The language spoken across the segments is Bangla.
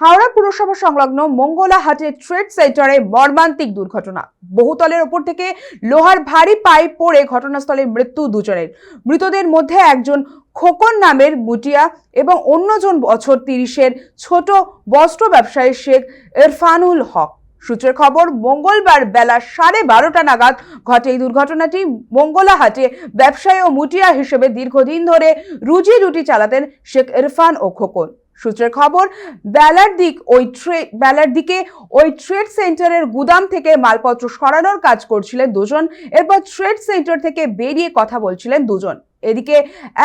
হাওড়া পুরসভা সংলগ্ন মঙ্গলাহাটে ট্রেড সেন্টারে মর্মান্তিক দুর্ঘটনা। বহুতলের ওপর থেকে লোহার ভারী পাইপ পড়ে ঘটনাস্থলে মৃত্যু দুজনের। মৃতদের মধ্যে একজন খোকন নামের মুটিয়া এবং অন্যজন বছর 30-এর ছোট বস্ত্র ব্যবসায়ী শেখ ইরফানুল হক। সূত্রের খবর, মঙ্গলবার বেলা 12:30 নাগাদ ঘটে এই দুর্ঘটনাটি। মঙ্গলাহাটে ব্যবসায়ী ও মুটিয়া হিসেবে দীর্ঘদিন ধরে রুজি রুটি চালাতেন শেখ ইরফান ও খোকন। সূত্রের খবর, বেলার দিকে ওই ট্রেড সেন্টারের গুদাম থেকে মালপত্র সরানোর কাজ করছিলেন দুজন। এরপর ট্রেড সেন্টার থেকে বেরিয়ে কথা বলছিলেন দুজন। এদিকে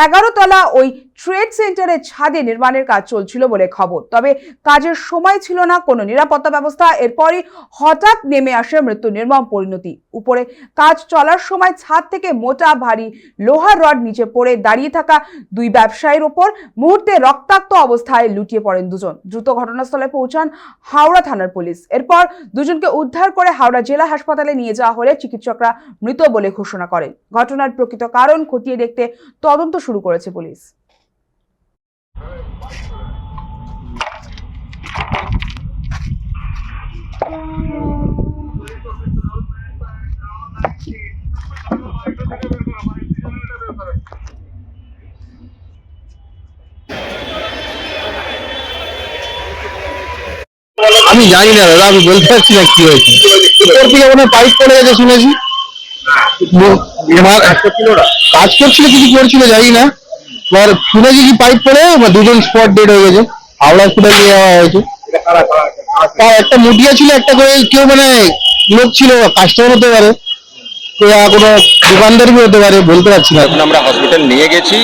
11 তলা ওই ট্রেড সেন্টারের ছাদে নির্মাণের কাজ চলছিল বলে খবর। তবে কাজের সময় ছিল না কোনো নিরাপত্তা ব্যবস্থা। এরপরই হঠাৎ নেমে আসে মৃত্যু নির্মম পরিণতি। উপরে কাজ চলার সময় ছাদ থেকে মোটা ভারী লোহার রড নিচে পড়ে দাঁড়িয়ে থাকা দুই ব্যবসায়ীর ওপর মুহূর্তে রক্তাক্ত অবস্থায় লুটিয়ে পড়েন দুজন। দ্রুত ঘটনাস্থলে পৌঁছান হাওড়া থানার পুলিশ। এরপর দুজনকে উদ্ধার করে হাওড়া জেলা হাসপাতালে নিয়ে যাওয়া হলে চিকিৎসকরা মৃত বলে ঘোষণা করেন। ঘটনার প্রকৃত কারণ খতিয়ে দেখতে তদন্ত শুরু করেছে পুলিশ। আমি জানি না দাদা, আমি বলতে পারছি না কি হয়েছে। উপর থেকে মনে পাইপ পড়ে গেছে শুনেছি। কাজ করছিল, কিছু করছিল জানি না, এবার শুনেছি কি পাইপ পড়ে দুজন স্পট ডেড হয়ে গেছে। হাওড়া হসপিটাল নিয়ে যাওয়া হয়েছে। তার একটা মুটিয়া ছিল, একটা করে কেউ লোক ছিল, কাস্টমার হতে পারে, কোনো দোকানদার হতে পারে, বলতে পারছি না। এখন আমরা হসপিটাল নিয়ে গেছি,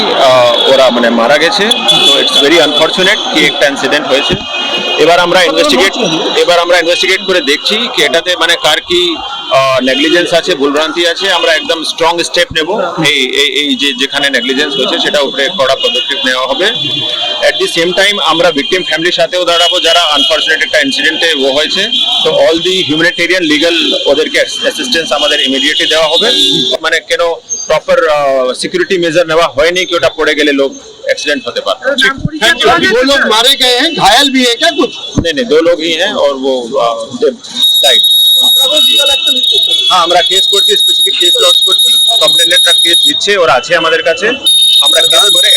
ওরা মারা গেছে। তো ইটস ভেরি আনফরচুনেট কি একটা ইনসিডেন্ট হয়েছে। এবার আমরা ইনভেস্টিগেট করে দেখছি কি এটাতে কার কি নেগলিজেন্স আছে, ভুলভ্রান্তি আছে। আমরা একদম স্ট্রং স্টেপ নেব। এই যেখানে নেগলিজেন্স হয়েছে সেটা উপরে কড়া পদক্ষেপ নেওয়া হবে। এট দি সেম টাইম আমরা ভিকটিম ফ্যামিলির সাথেও দাঁড়াবো যারা আনফরচুনেট একটা ইনসিডেন্টে হয়েছে। তো অল দি হিউম্যানিটেরিয়ান লিগাল ওদেরকে অ্যাসিস্ট্যান্স আমাদের ইমিডিয়েটলি দেওয়া হবে। কেন প্রপার সিকিউরিটি মেজার নেওয়া হয়নি কি ওটা পড়ে গেলে লোক एक्सीडेंट होते पाते हैं। वो लोग मारे गए हैं, घायल भी है क्या कुछ? नहीं, 2 लोग ही हैं और वो डाइड। हाँ, আমরা কেস করছি, স্পেসিফিক কেস লজ করছি। কমপ্লেনেন্টরা কেস দিচ্ছে, ওরা আছে আমাদের কাছে। আমরা কেস করে